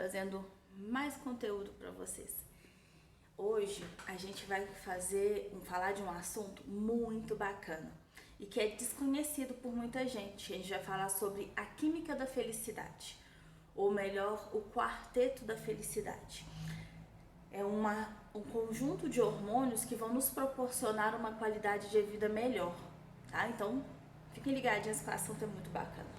trazendo mais conteúdo para vocês. Hoje a gente vai falar de um assunto muito bacana e que é desconhecido por muita gente. A gente vai falar sobre a química da felicidade, ou melhor, o quarteto da felicidade. É um conjunto de hormônios que vão nos proporcionar uma qualidade de vida melhor, tá? Então, fiquem ligadinhos que o assunto é muito bacana.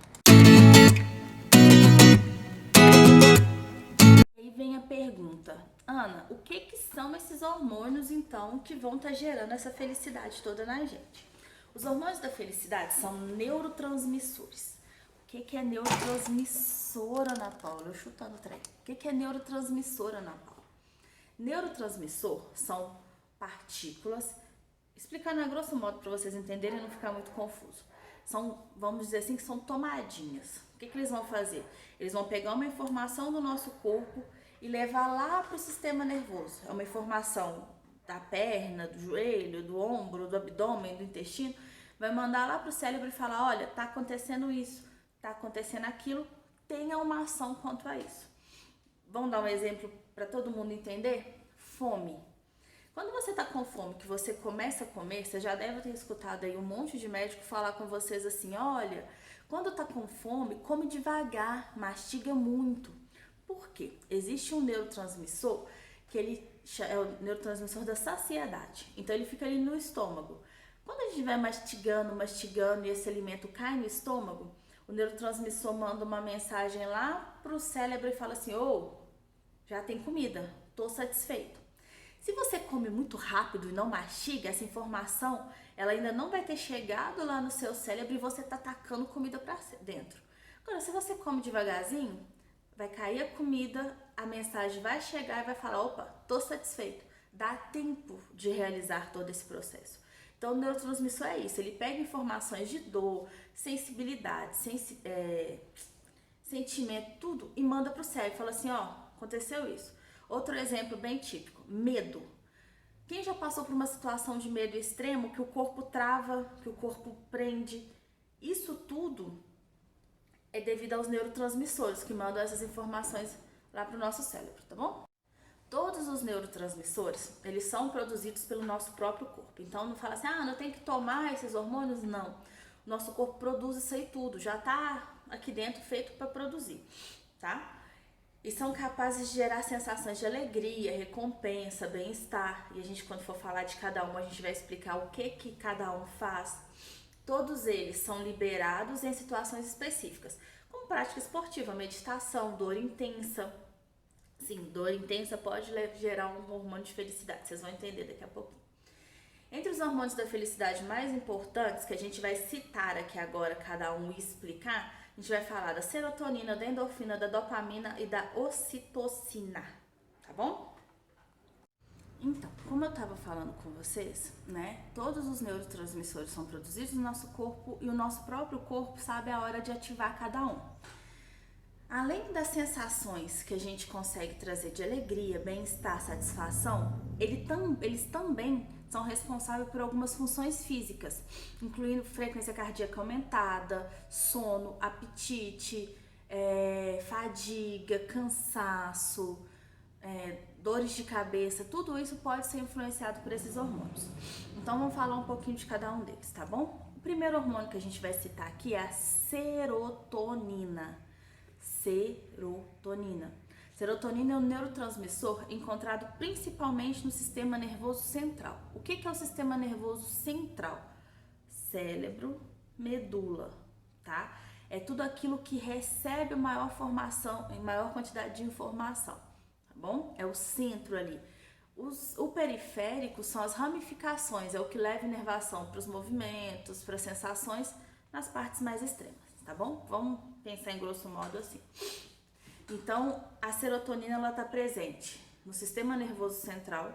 E aí vem a pergunta, Ana, o que são esses hormônios, então, que vão estar gerando essa felicidade toda na gente? Os hormônios da felicidade são neurotransmissores. O que é neurotransmissor, Ana Paula? Eu chutando o trem. O que é neurotransmissor, Ana Paula? Neurotransmissor são partículas, explicando a grosso modo para vocês entenderem e não ficar muito confuso. Vamos dizer assim, que são tomadinhas. O que eles vão fazer? Eles vão pegar uma informação do nosso corpo e levar lá para o sistema nervoso. É uma informação da perna, do joelho, do ombro, do abdômen, do intestino. Vai mandar lá para o cérebro e falar, olha, tá acontecendo isso, tá acontecendo aquilo, tenha uma ação quanto a isso. Vamos dar um exemplo para todo mundo entender? Fome. Quando você está com fome, que você começa a comer, você já deve ter escutado aí um monte de médico falar com vocês assim, olha, quando está com fome, come devagar, mastiga muito. Por quê? Existe um neurotransmissor que ele é o neurotransmissor da saciedade. Então ele fica ali no estômago. Quando a gente vai mastigando e esse alimento cai no estômago, o neurotransmissor manda uma mensagem lá pro cérebro e fala assim, já tem comida, tô satisfeito. Se você come muito rápido e não mastiga, essa informação, ela ainda não vai ter chegado lá no seu cérebro e você tá tacando comida pra dentro. Agora, se você come devagarzinho, vai cair a comida, a mensagem vai chegar e vai falar, opa, tô satisfeito. Dá tempo de realizar todo esse processo. Então, o neurotransmissor é isso, ele pega informações de dor, sensibilidade, sentimento, tudo, e manda pro cérebro, fala assim, aconteceu isso. Outro exemplo bem típico, medo. Quem já passou por uma situação de medo extremo, que o corpo trava, que o corpo prende, isso tudo é devido aos neurotransmissores que mandam essas informações lá pro nosso cérebro, tá bom? Todos os neurotransmissores, eles são produzidos pelo nosso próprio corpo. Então não fala assim, eu tenho que tomar esses hormônios, não. O nosso corpo produz isso aí tudo, já tá aqui dentro feito para produzir, tá? E são capazes de gerar sensações de alegria, recompensa, bem-estar. E a gente, quando for falar de cada um, a gente vai explicar o que cada um faz. Todos eles são liberados em situações específicas, como prática esportiva, meditação, dor intensa. Sim, dor intensa pode gerar um hormônio de felicidade, vocês vão entender daqui a pouquinho. Entre os hormônios da felicidade mais importantes, que a gente vai citar aqui agora, cada um e explicar, a gente vai falar da serotonina, da endorfina, da dopamina e da ocitocina, tá bom? Então, como eu estava falando com vocês, né, todos os neurotransmissores são produzidos no nosso corpo e o nosso próprio corpo sabe a hora de ativar cada um. Além das sensações que a gente consegue trazer de alegria, bem-estar, satisfação, eles também são responsáveis por algumas funções físicas, incluindo frequência cardíaca aumentada, sono, apetite, fadiga, cansaço, dores de cabeça, tudo isso pode ser influenciado por esses hormônios. Então vamos falar um pouquinho de cada um deles, tá bom? O primeiro hormônio que a gente vai citar aqui é a serotonina. Serotonina é um neurotransmissor encontrado principalmente no sistema nervoso central. O que é o sistema nervoso central? Cérebro, medula, tá? É tudo aquilo que recebe maior quantidade de informação, tá bom? É o centro ali. O periférico são as ramificações, é o que leva inervação para os movimentos, para as sensações nas partes mais extremas, tá bom? Vamos pensar em grosso modo assim. Então, a serotonina ela está presente no sistema nervoso central,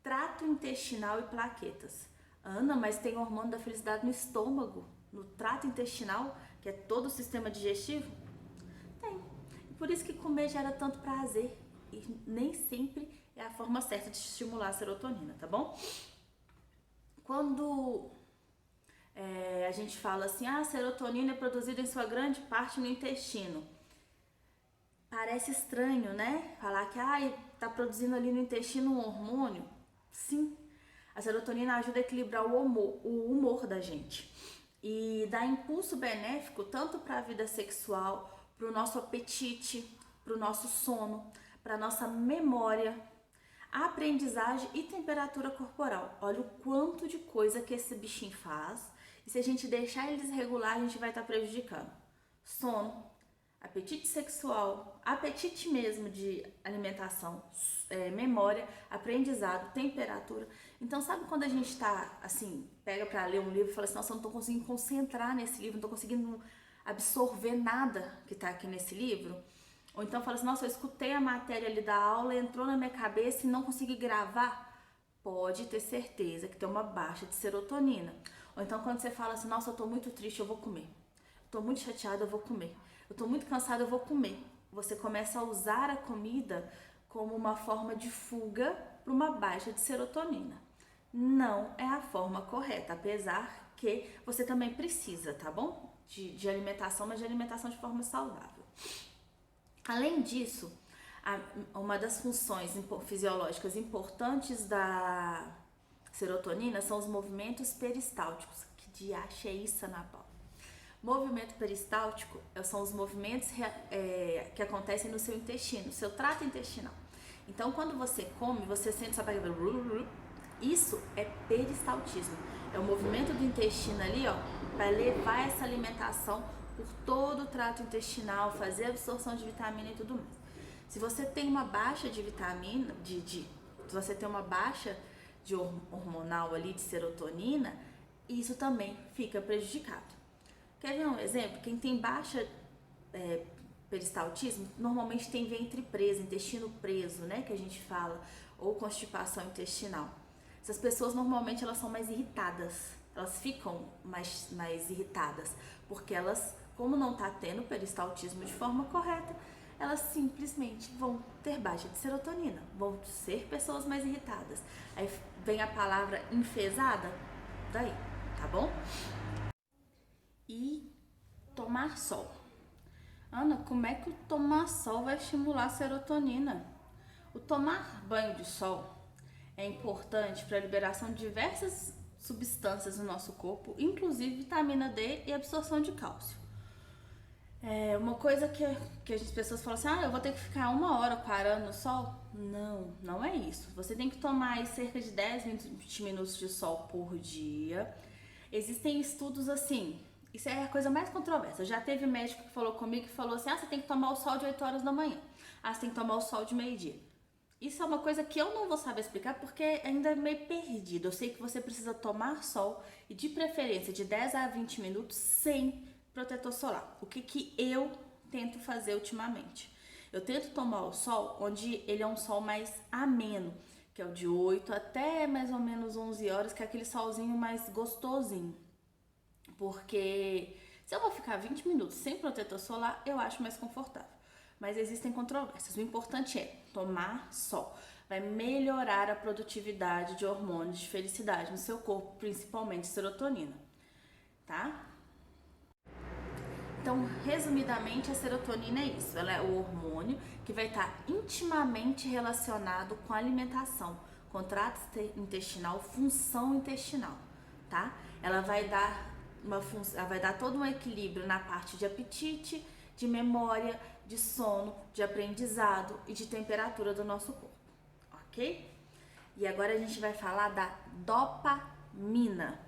trato intestinal e plaquetas. Ana, mas tem hormônio da felicidade no estômago, no trato intestinal, que é todo o sistema digestivo? Tem. Por isso que comer gera tanto prazer e nem sempre é a forma certa de estimular a serotonina, tá bom? Quando a gente fala assim, a serotonina é produzida em sua grande parte no intestino. Parece estranho, né? Falar que tá produzindo ali no intestino um hormônio. Sim, a serotonina ajuda a equilibrar o humor da gente e dá impulso benéfico tanto para a vida sexual, para o nosso apetite, para o nosso sono, para a nossa memória, aprendizagem e temperatura corporal. Olha o quanto de coisa que esse bichinho faz e se a gente deixar ele desregular, a gente vai estar prejudicando. Sono, apetite sexual, apetite mesmo de alimentação, memória, aprendizado, temperatura. Então, sabe quando a gente tá, assim, pega pra ler um livro e fala assim, nossa, eu não tô conseguindo concentrar nesse livro, não tô conseguindo absorver nada que tá aqui nesse livro? Ou então fala assim, nossa, eu escutei a matéria ali da aula, entrou na minha cabeça e não consegui gravar? Pode ter certeza que tem uma baixa de serotonina. Ou então quando você fala assim, nossa, eu tô muito triste, eu vou comer. Tô muito chateada, eu vou comer. Eu tô muito cansada, eu vou comer. Você começa a usar a comida como uma forma de fuga para uma baixa de serotonina. Não é a forma correta, apesar que você também precisa, tá bom? De alimentação, mas de alimentação de forma saudável. Além disso, uma das funções fisiológicas importantes da serotonina são os movimentos peristálticos. Que diacho é isso, Ana Paula? Movimento peristáltico são os movimentos que acontecem no seu intestino, no seu trato intestinal. Então, quando você come, você sente sua barriga. Isso é peristaltismo. É o movimento do intestino ali, ó, para levar essa alimentação por todo o trato intestinal, fazer a absorção de vitamina e tudo mais. Se você tem uma baixa de vitamina, se você tem uma baixa de hormonal ali, de serotonina, isso também fica prejudicado. Quer ver um exemplo? Quem tem baixa peristaltismo, normalmente tem ventre preso, intestino preso, né, que a gente fala, ou constipação intestinal. Essas pessoas normalmente elas são mais irritadas, elas ficam mais irritadas, porque elas, como não tá tendo peristaltismo de forma correta, elas simplesmente vão ter baixa de serotonina, vão ser pessoas mais irritadas. Aí vem a palavra enfesada, daí, tá bom? E tomar sol. Ana, como é que o tomar sol vai estimular a serotonina? O tomar banho de sol é importante para a liberação de diversas substâncias no nosso corpo, inclusive vitamina D e absorção de cálcio. É uma coisa que as pessoas falam assim, eu vou ter que ficar 1 hora parando no sol. Não, não é isso. Você tem que tomar aí cerca de 10, 20 minutos de sol por dia. Existem estudos assim, isso é a coisa mais controversa. Já teve médico que falou comigo, que falou assim, você tem que tomar o sol de 8 horas da manhã. Você tem que tomar o sol de meio-dia. Isso é uma coisa que eu não vou saber explicar porque ainda é meio perdido. Eu sei que você precisa tomar sol e de preferência de 10 a 20 minutos sem protetor solar. O que eu tento fazer ultimamente? Eu tento tomar o sol onde ele é um sol mais ameno, que é o de 8 até mais ou menos 11 horas, que é aquele solzinho mais gostosinho. Porque se eu vou ficar 20 minutos sem protetor solar, eu acho mais confortável. Mas existem controvérsias. O importante é tomar sol. Vai melhorar a produtividade de hormônios de felicidade no seu corpo, principalmente serotonina, tá? Então, resumidamente, a serotonina é isso. Ela é o hormônio que vai estar intimamente relacionado com a alimentação, com trato intestinal, função intestinal, tá? Ela vai dar todo um equilíbrio na parte de apetite, de memória, de sono, de aprendizado e de temperatura do nosso corpo, ok? E agora a gente vai falar da dopamina,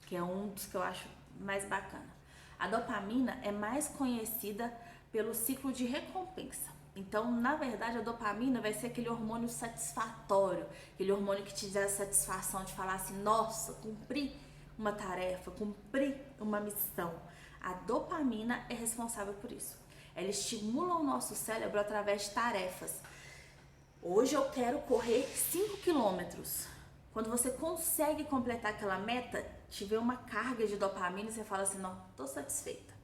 que é um dos que eu acho mais bacana. A dopamina é mais conhecida pelo ciclo de recompensa. Então, na verdade, a dopamina vai ser aquele hormônio satisfatório, aquele hormônio que te dá a satisfação de falar assim, nossa, cumpri uma tarefa, cumpri uma missão. A dopamina é responsável por isso. Ela estimula o nosso cérebro através de tarefas. Hoje eu quero correr 5 quilômetros. Quando você consegue completar aquela meta, tiver uma carga de dopamina, você fala assim, não, tô satisfeita.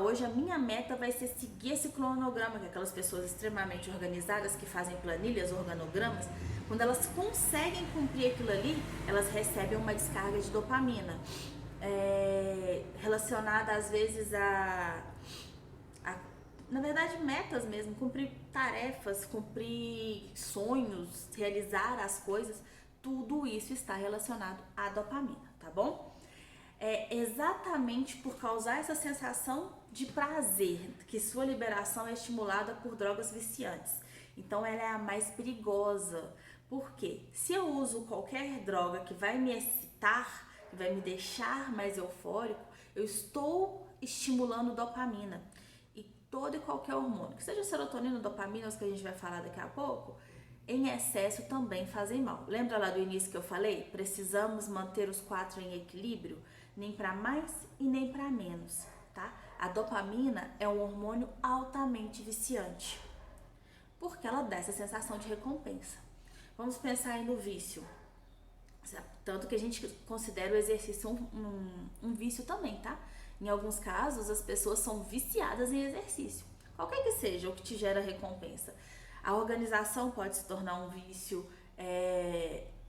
Hoje a minha meta vai ser seguir esse cronograma, que aquelas pessoas extremamente organizadas que fazem planilhas, organogramas, quando elas conseguem cumprir aquilo ali, elas recebem uma descarga de dopamina, relacionada às vezes na verdade, metas mesmo, cumprir tarefas, cumprir sonhos, realizar as coisas, tudo isso está relacionado à dopamina, tá bom? É exatamente por causar essa sensação de prazer que sua liberação é estimulada por drogas viciantes. Então ela é a mais perigosa. Porque se eu uso qualquer droga que vai me excitar, que vai me deixar mais eufórico, eu estou estimulando dopamina. E todo e qualquer hormônio, que seja serotonina, dopamina, os que a gente vai falar daqui a pouco, em excesso também fazem mal. Lembra lá do início que eu falei? Precisamos manter os 4 em equilíbrio, nem para mais e nem para menos, tá? A dopamina é um hormônio altamente viciante, porque ela dá essa sensação de recompensa. Vamos pensar aí no vício. Tanto que a gente considera o exercício um vício também, tá? Em alguns casos, as pessoas são viciadas em exercício. Qualquer que seja o que te gera recompensa. A organização pode se tornar um vício,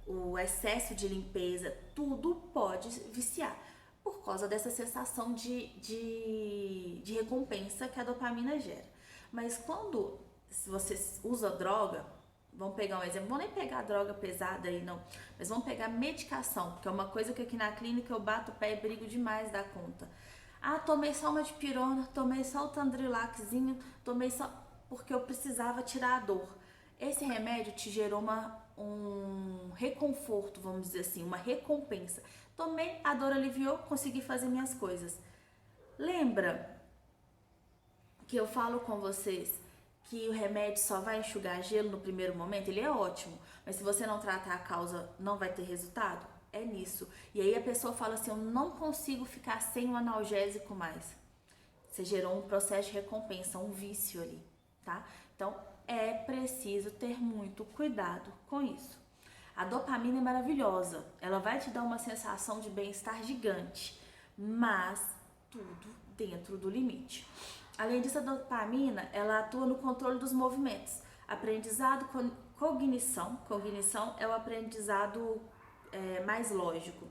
o excesso de limpeza, tudo pode viciar. Por causa dessa sensação de recompensa que a dopamina gera. Mas quando você usa droga, vamos pegar um exemplo, vamos nem pegar droga pesada aí não, mas vamos pegar medicação, que é uma coisa que aqui na clínica eu bato o pé e brigo demais da conta. Ah, tomei só uma dipirona, tomei só o Tandrilaxzinho, tomei só porque eu precisava tirar a dor. Esse remédio te gerou um reconforto, vamos dizer assim, uma recompensa. Tomei, a dor aliviou, consegui fazer minhas coisas. Lembra que eu falo com vocês que o remédio só vai enxugar gelo no primeiro momento? Ele é ótimo, mas se você não tratar a causa, não vai ter resultado? É nisso. E aí a pessoa fala assim, eu não consigo ficar sem o analgésico mais. Você gerou um processo de recompensa, um vício ali, tá? Então, é preciso ter muito cuidado com isso. A dopamina é maravilhosa, ela vai te dar uma sensação de bem-estar gigante, mas tudo dentro do limite. Além disso, a dopamina, ela atua no controle dos movimentos. Aprendizado, cognição é o aprendizado mais lógico.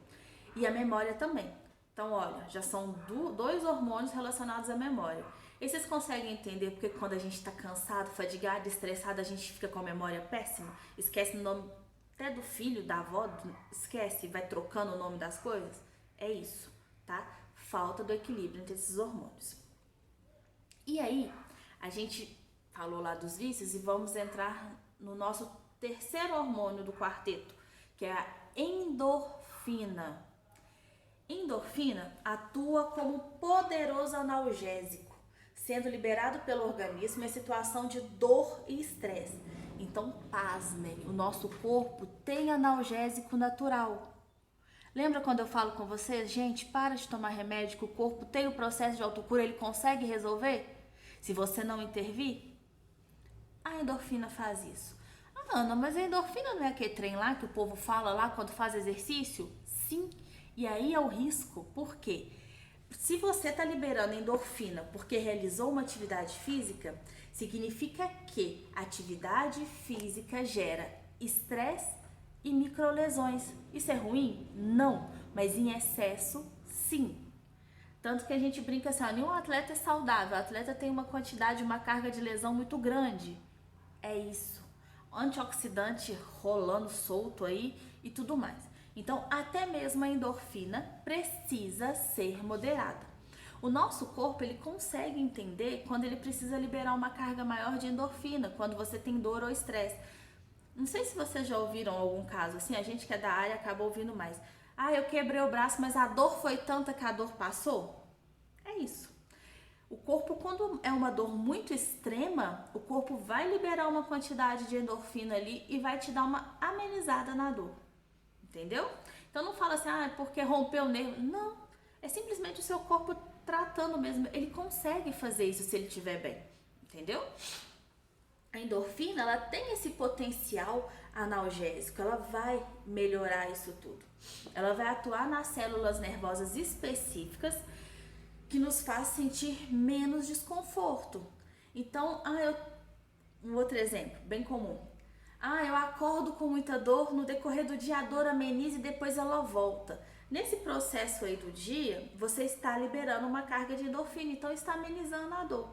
E a memória também. Então, olha, já são 2 hormônios relacionados à memória. E vocês conseguem entender porque quando a gente está cansado, fadigado, estressado, a gente fica com a memória péssima? Esquece o nome até do filho, da avó, esquece, vai trocando o nome das coisas? É isso, tá? Falta do equilíbrio entre esses hormônios. E aí, a gente falou lá dos vícios e vamos entrar no nosso terceiro hormônio do quarteto, que é a endorfina. Endorfina atua como poderoso analgésico, sendo liberado pelo organismo em situação de dor e estresse. Então, pasmem, o nosso corpo tem analgésico natural. Lembra quando eu falo com vocês, gente, para de tomar remédio, que o corpo tem o processo de autocura, ele consegue resolver? Se você não intervir, a endorfina faz isso. Ah, Ana, mas a endorfina não é aquele trem lá que o povo fala lá quando faz exercício? Sim, e aí é o risco, por quê? Se você está liberando endorfina porque realizou uma atividade física, significa que a atividade física gera estresse e microlesões. Isso é ruim? Não, mas em excesso, sim. Tanto que a gente brinca assim, nenhum atleta é saudável, o atleta tem uma quantidade, uma carga de lesão muito grande. É isso, antioxidante rolando solto aí e tudo mais. Então, até mesmo a endorfina precisa ser moderada. O nosso corpo, ele consegue entender quando ele precisa liberar uma carga maior de endorfina, quando você tem dor ou estresse. Não sei se vocês já ouviram algum caso assim, a gente que é da área acaba ouvindo mais. Ah, eu quebrei o braço, mas a dor foi tanta que a dor passou? É isso. O corpo, quando é uma dor muito extrema, o corpo vai liberar uma quantidade de endorfina ali e vai te dar uma amenizada na dor. Entendeu? Então não fala assim, é porque rompeu o nervo. Não, é simplesmente o seu corpo tratando mesmo. Ele consegue fazer isso se ele estiver bem. Entendeu? A endorfina, ela tem esse potencial analgésico, ela vai melhorar isso tudo. Ela vai atuar nas células nervosas específicas que nos faz sentir menos desconforto. Então, um outro exemplo, bem comum. Eu acordo com muita dor, no decorrer do dia a dor ameniza e depois ela volta. Nesse processo aí do dia, você está liberando uma carga de endorfina, então está amenizando a dor.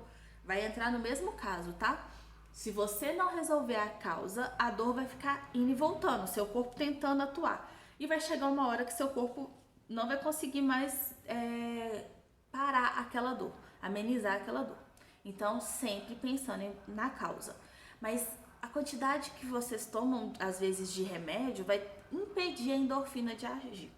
vai entrar no mesmo caso, tá? Se você não resolver a causa, a dor vai ficar indo e voltando, seu corpo tentando atuar. E vai chegar uma hora que seu corpo não vai conseguir mais parar aquela dor, amenizar aquela dor. Então, sempre pensando na causa. Mas a quantidade que vocês tomam, às vezes, de remédio vai impedir a endorfina de agir.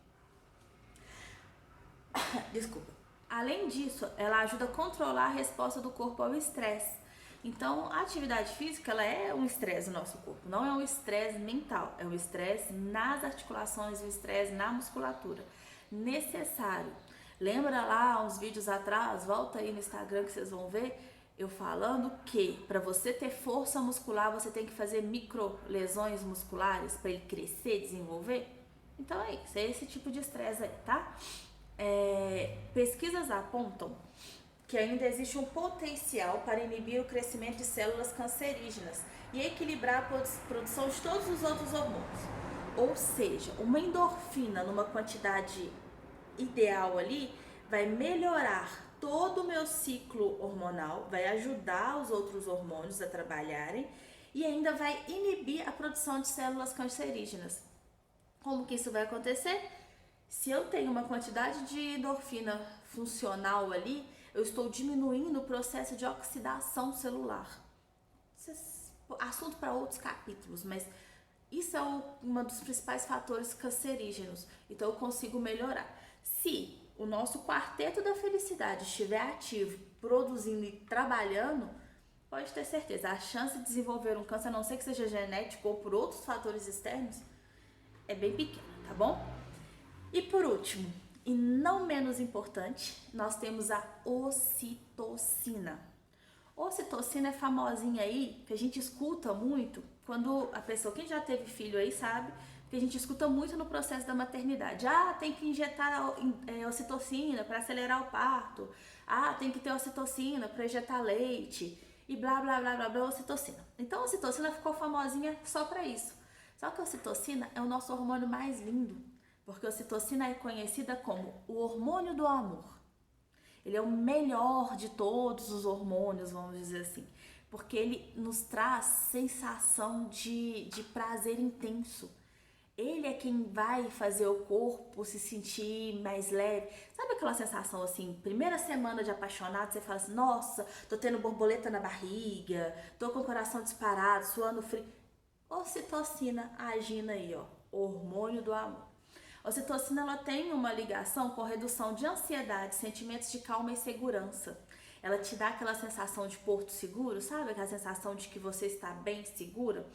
Desculpa. Além disso, ela ajuda a controlar a resposta do corpo ao estresse. Então, a atividade física, ela é um estresse no nosso corpo, não é um estresse mental, é um estresse nas articulações, um estresse na musculatura. Necessário. Lembra lá, uns vídeos atrás, volta aí no Instagram que vocês vão ver, eu falando que para você ter força muscular, você tem que fazer micro lesões musculares para ele crescer, desenvolver? Então é isso, é esse tipo de estresse aí, tá? Pesquisas apontam que ainda existe um potencial para inibir o crescimento de células cancerígenas e equilibrar a produção de todos os outros hormônios. Ou seja, uma endorfina numa quantidade ideal ali vai melhorar todo o meu ciclo hormonal, vai ajudar os outros hormônios a trabalharem e ainda vai inibir a produção de células cancerígenas. Como que isso vai acontecer? Se eu tenho uma quantidade de endorfina funcional ali, eu estou diminuindo o processo de oxidação celular. Isso é assunto para outros capítulos, mas isso é um dos principais fatores cancerígenos. Então eu consigo melhorar. Se o nosso quarteto da felicidade estiver ativo, produzindo e trabalhando, pode ter certeza, a chance de desenvolver um câncer, a não ser que seja genético ou por outros fatores externos, é bem pequena, tá bom? E por último, e não menos importante, nós temos a ocitocina. Ocitocina é famosinha aí, que a gente escuta muito quando a pessoa, quem já teve filho aí sabe, que a gente escuta muito no processo da maternidade. Ah, tem que injetar ocitocina para acelerar o parto. Ah, tem que ter ocitocina para injetar leite. E blá, blá, blá, blá, blá, ocitocina. Então, a ocitocina ficou famosinha só para isso. Só que a ocitocina é o nosso hormônio mais lindo, porque a ocitocina é conhecida como o hormônio do amor. Ele é o melhor de todos os hormônios, vamos dizer assim, porque ele nos traz sensação de prazer intenso. Ele é quem vai fazer o corpo se sentir mais leve. Sabe aquela sensação assim, primeira semana de apaixonado, você fala assim, nossa, tô tendo borboleta na barriga, tô com o coração disparado, suando frio. Ocitocina agindo aí, ó, hormônio do amor. A ocitocina, ela tem uma ligação com redução de ansiedade, sentimentos de calma e segurança. Ela te dá aquela sensação de porto seguro, sabe? Aquela sensação de que você está bem segura.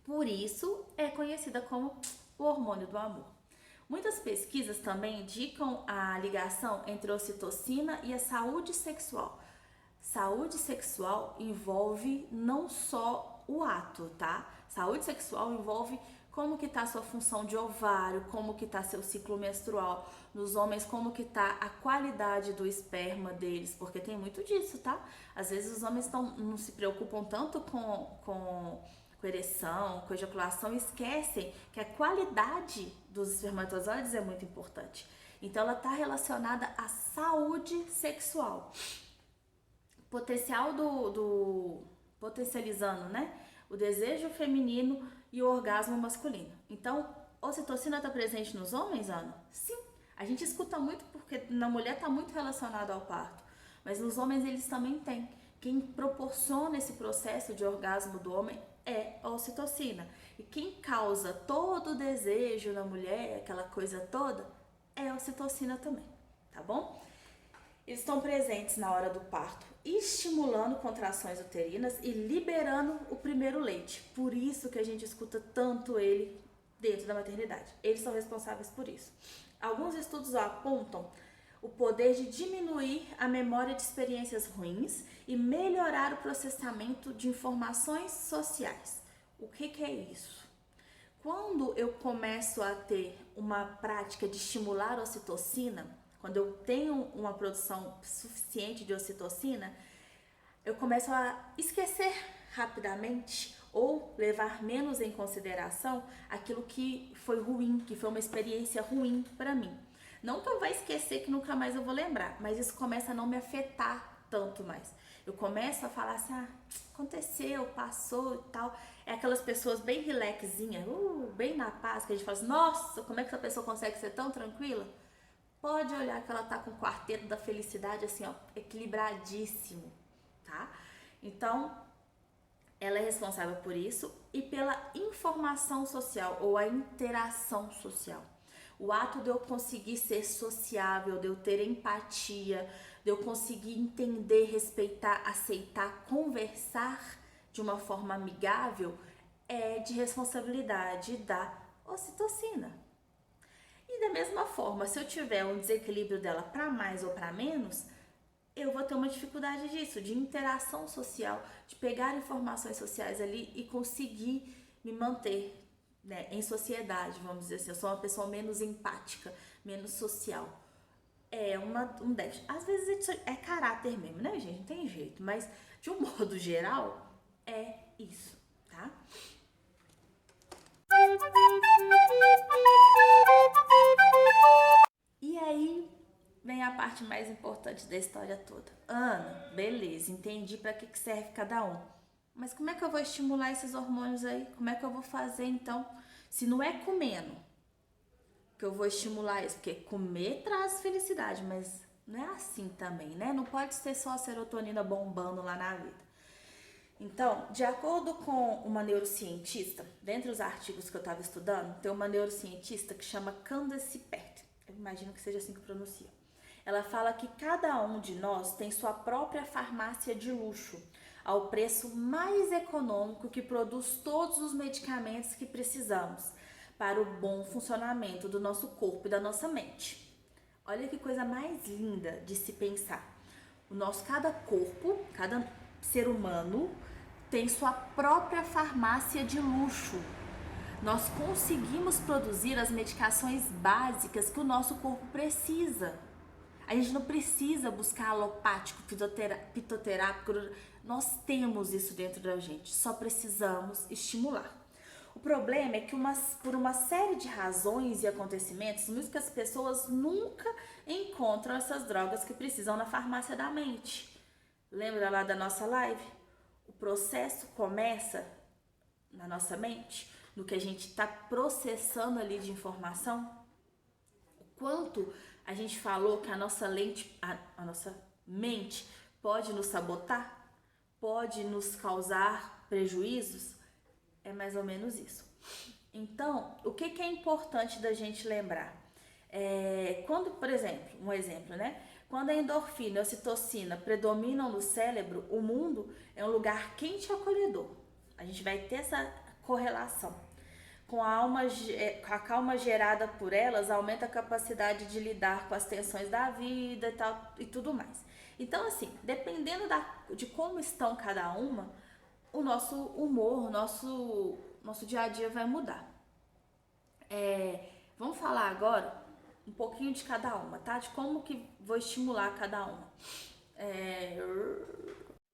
Por isso, é conhecida como o hormônio do amor. Muitas pesquisas também indicam a ligação entre a ocitocina e a saúde sexual. Saúde sexual envolve não só o ato, tá? Saúde sexual envolve como que tá a sua função de ovário, como que tá seu ciclo menstrual, nos homens como que tá a qualidade do esperma deles, porque tem muito disso, tá? Às vezes os homens não se preocupam tanto com ereção, com ejaculação, e esquecem que a qualidade dos espermatozoides é muito importante. Então ela tá relacionada à saúde sexual. Potencial potencializando, né? O desejo feminino e o orgasmo masculino. Então, a ocitocina está presente nos homens, Ana? Sim. A gente escuta muito porque na mulher está muito relacionado ao parto, mas nos homens eles também têm. Quem proporciona esse processo de orgasmo do homem é a ocitocina. E quem causa todo o desejo na mulher, aquela coisa toda, é a ocitocina também, tá bom? Eles estão presentes na hora do parto, estimulando contrações uterinas e liberando o primeiro leite. Por isso que a gente escuta tanto ele dentro da maternidade. Eles são responsáveis por isso. Alguns estudos apontam o poder de diminuir a memória de experiências ruins e melhorar o processamento de informações sociais. O que é isso? Quando eu começo a ter uma prática de estimular a ocitocina, quando eu tenho uma produção suficiente de ocitocina, eu começo a esquecer rapidamente ou levar menos em consideração aquilo que foi ruim, que foi uma experiência ruim para mim. Não que eu vá esquecer que nunca mais eu vou lembrar, mas isso começa a não me afetar tanto mais. Eu começo a falar assim, aconteceu, passou e tal. É aquelas pessoas bem relaxinhas, bem na paz, que a gente fala assim, nossa, como é que essa pessoa consegue ser tão tranquila? Pode olhar que ela tá com o quarteto da felicidade assim, ó, equilibradíssimo, tá? Então, ela é responsável por isso e pela informação social ou a interação social. O ato de eu conseguir ser sociável, de eu ter empatia, de eu conseguir entender, respeitar, aceitar, conversar de uma forma amigável é de responsabilidade da ocitocina. E da mesma forma, se eu tiver um desequilíbrio dela para mais ou para menos, eu vou ter uma dificuldade disso, de interação social, de pegar informações sociais ali e conseguir me manter, né, em sociedade, vamos dizer assim. Eu sou uma pessoa menos empática, menos social. É um déficit. Às vezes isso é caráter mesmo, né, gente? Não tem jeito, mas de um modo geral, é isso, tá? E aí vem a parte mais importante da história toda. Ana, beleza, entendi para que serve cada um. Mas como é que eu vou estimular esses hormônios aí? Como é que eu vou fazer então? Se não é comendo que eu vou estimular isso, porque comer traz felicidade, mas não é assim também, né? Não pode ser só a serotonina bombando lá na vida. Então, de acordo com uma neurocientista, dentre os artigos que eu estava estudando, tem uma neurocientista que chama Candace Pert. Eu imagino que seja assim que pronuncia. Ela fala que cada um de nós tem sua própria farmácia de luxo, ao preço mais econômico, que produz todos os medicamentos que precisamos para o bom funcionamento do nosso corpo e da nossa mente. Olha que coisa mais linda de se pensar. Cada corpo, cada ser humano tem sua própria farmácia de luxo. Nós conseguimos produzir as medicações básicas que o nosso corpo precisa. A gente não precisa buscar alopático, fitoterápico. Nós temos isso dentro da gente, só precisamos estimular. O problema é que por uma série de razões e acontecimentos, muitas pessoas nunca encontram essas drogas que precisam na farmácia da mente. Lembra lá da nossa live? O processo começa na nossa mente, no que a gente está processando ali de informação. O quanto a gente falou que a nossa mente pode nos sabotar, pode nos causar prejuízos, é mais ou menos isso. Então, o que é importante da gente lembrar? Quando, por exemplo, um exemplo, né? Quando a endorfina e a ocitocina predominam no cérebro, o mundo é um lugar quente e acolhedor. A gente vai ter essa correlação. Com a calma gerada por elas, aumenta a capacidade de lidar com as tensões da vida e tal e tudo mais. Então, assim, dependendo de como estão cada uma, o nosso humor, nosso dia a dia vai mudar. Vamos falar agora um pouquinho de cada uma, tá? De como que vou estimular cada uma.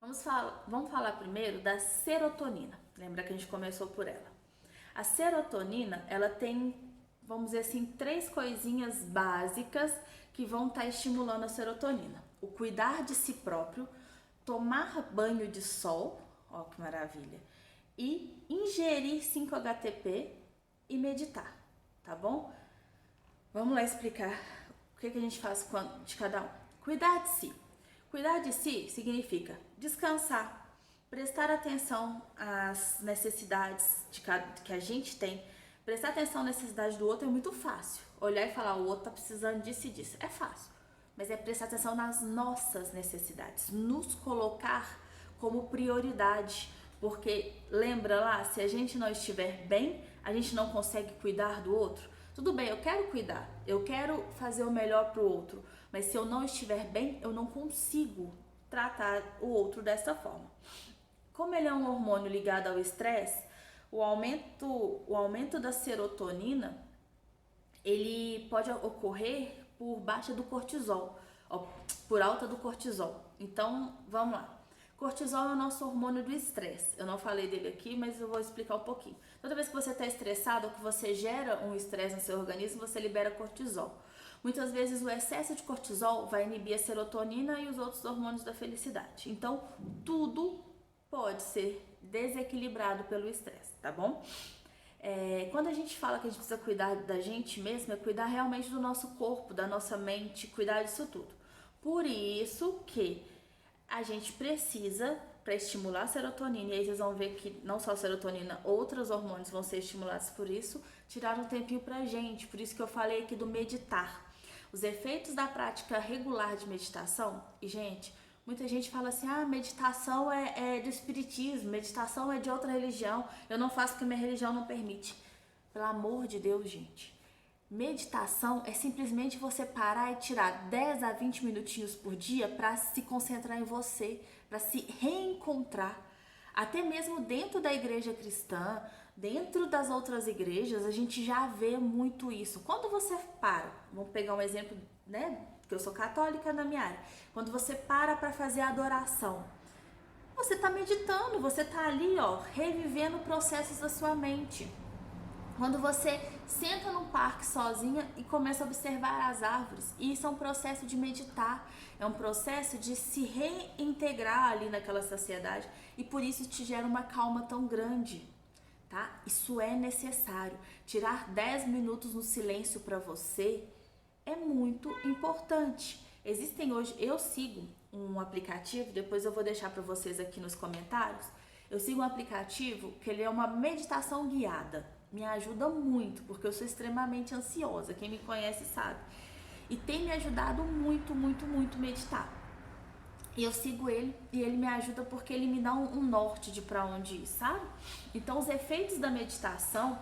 Vamos falar primeiro da serotonina. Lembra que a gente começou por ela. A serotonina, ela tem, vamos dizer assim, 3 coisinhas básicas que vão estar estimulando a serotonina. O cuidar de si próprio, tomar banho de sol, ó que maravilha, e ingerir 5-HTP e meditar, tá bom? Vamos lá explicar o que a gente faz de cada um. Cuidar de si. Cuidar de si significa descansar, prestar atenção às necessidades que a gente tem. Prestar atenção à necessidade do outro é muito fácil. Olhar e falar, o outro tá precisando disso e disso. É fácil. Mas é prestar atenção nas nossas necessidades. Nos colocar como prioridade. Porque lembra lá, se a gente não estiver bem, a gente não consegue cuidar do outro. Tudo bem, eu quero cuidar, eu quero fazer o melhor pro outro. Mas se eu não estiver bem, eu não consigo tratar o outro dessa forma. Como ele é um hormônio ligado ao estresse, o aumento da serotonina, ele pode ocorrer por baixa do cortisol, por alta do cortisol. Então, vamos lá. Cortisol é o nosso hormônio do estresse. Eu não falei dele aqui, mas eu vou explicar um pouquinho. Toda vez que você está estressado ou que você gera um estresse no seu organismo, você libera cortisol. Muitas vezes o excesso de cortisol vai inibir a serotonina e os outros hormônios da felicidade. Então, tudo pode ser desequilibrado pelo estresse, tá bom? Quando a gente fala que a gente precisa cuidar da gente mesmo, é cuidar realmente do nosso corpo, da nossa mente, cuidar disso tudo. Por isso que a gente precisa, para estimular a serotonina, e aí vocês vão ver que não só a serotonina, outros hormônios vão ser estimulados por isso, tirar um tempinho pra gente. Por isso que eu falei aqui do meditar. Os efeitos da prática regular de meditação, e gente, muita gente fala assim, meditação é do espiritismo, meditação é de outra religião, eu não faço porque minha religião não permite. Pelo amor de Deus, gente. Meditação é simplesmente você parar e tirar 10 a 20 minutinhos por dia para se concentrar em você, para se reencontrar. Até mesmo dentro da igreja cristã, dentro das outras igrejas, a gente já vê muito isso. Quando você para, vamos pegar um exemplo, né? Porque eu sou católica na minha área. Quando você para fazer a adoração, você está meditando, você está ali, revivendo processos da sua mente. Quando você senta num parque sozinha e começa a observar as árvores, isso é um processo de meditar, é um processo de se reintegrar ali naquela sociedade e por isso te gera uma calma tão grande, tá? Isso é necessário. Tirar 10 minutos no silêncio para você é muito importante. Existem hoje, eu sigo um aplicativo, depois eu vou deixar para vocês aqui nos comentários, eu sigo um aplicativo que ele é uma meditação guiada. Me ajuda muito, porque eu sou extremamente ansiosa, quem me conhece sabe. E tem me ajudado muito, muito, muito meditar. E eu sigo ele e ele me ajuda porque ele me dá um norte de para onde ir, sabe? Então os efeitos da meditação,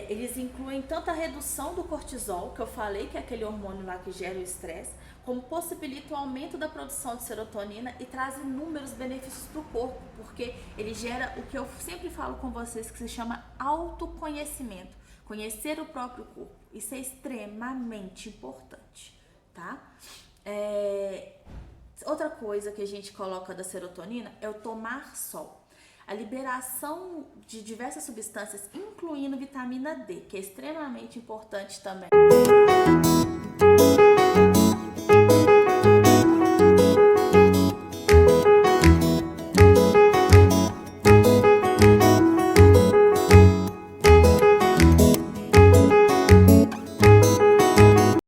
eles incluem tanto a redução do cortisol, que eu falei que é aquele hormônio lá que gera o estresse, como possibilita o aumento da produção de serotonina e traz inúmeros benefícios para o corpo, porque ele gera o que eu sempre falo com vocês, que se chama autoconhecimento, conhecer o próprio corpo. Isso é extremamente importante, tá? Outra coisa que a gente coloca da serotonina é o tomar sol. A liberação de diversas substâncias, incluindo vitamina D, que é extremamente importante também.